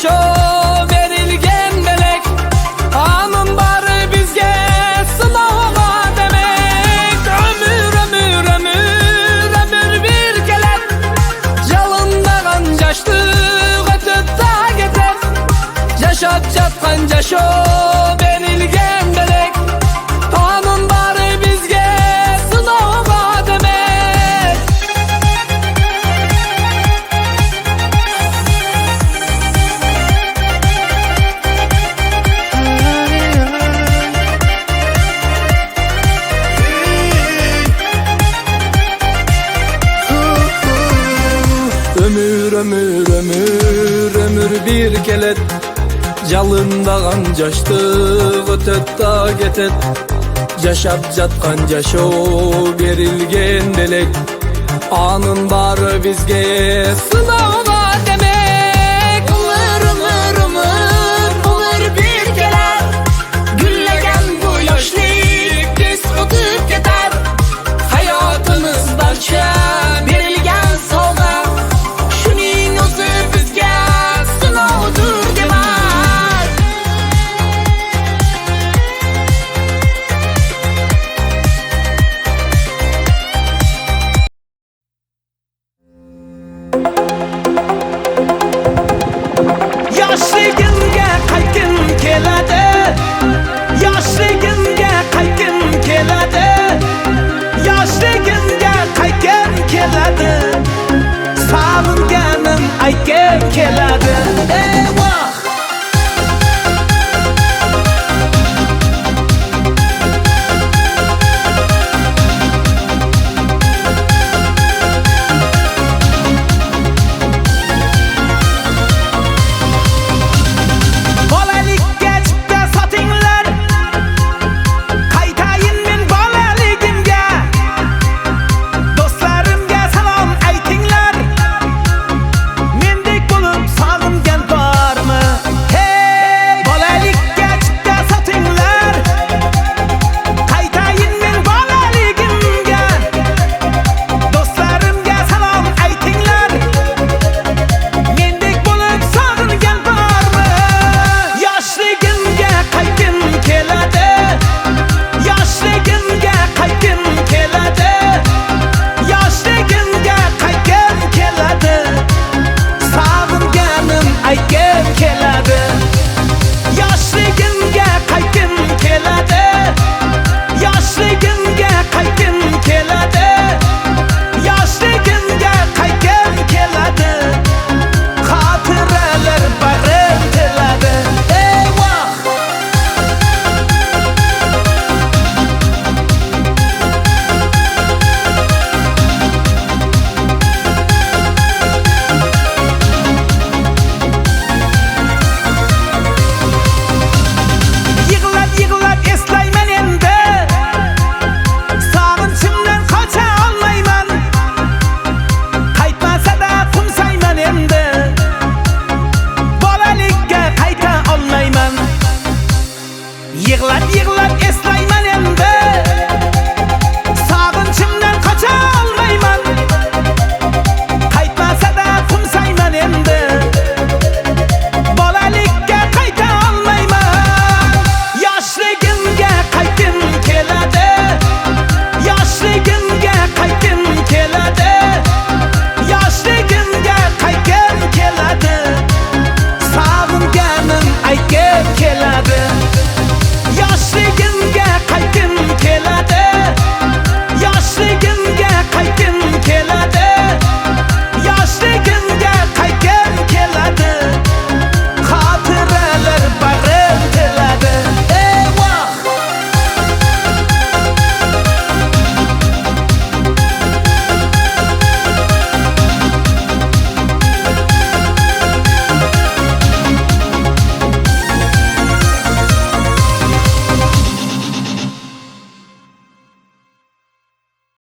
yaşa verilgen melek. Anın bari bizge sınava demek. Ömür ömür ömür ömür bir kelet. Jalındagan jaşlık ötüp da geter. Yaşap жатқан yaşa verilgen melek. Anın bari bizge sınava demek. Ömür ömür ömür ömür bir kelet. Jalındagan jaşlık ötüp da getet. Yaşap жатқан yaşa verilgen melek. Anın bari bizge sınava demek. Umur umur umur umur bir keler. Güllegen bu yoshlik tez o'tib ketar. Hayatımız barcha Berilgan sovg'a, shuning o'zi bizga sinovdir demak. Yoshligimga qaytgim keladi. Yoshligimga qaytgim keladi. Yoshligimga qaytgim keladi. Sog'inganim aytgim keladi. Eyvoh! Bolalikka chipta sotinglar. Qaytayin men bolaligimga. Do'stlarimga salom aytinglar. Mendek bo'lib sog'ingan bormi? Hey, bolalikka chipta sotinglar. Qaytayin men bolaligimga. Do'stlarimga salom aytinglar. Mendek bo'lib sog'ingan bormi? Yoshligimga qaytgim keladi. Yoshligimga qaytgim keladi. Yoshligimga qaytgim keladi. Sog'inganim aytgim keladi. Yoshligimga qaytgim keladi. Yoshligimga qaytgim keladi. Yoshligimga qaytgim keladi. Xotiralar barim keladi. Eyvoh! Yig'lab yig'lab eslayman endi. Sog'inchimdan qocha olmayman. Qaytmasa-da qo'msayman endi. Bolalikka qayta olmayman. Yig'lab yig'lab eslayman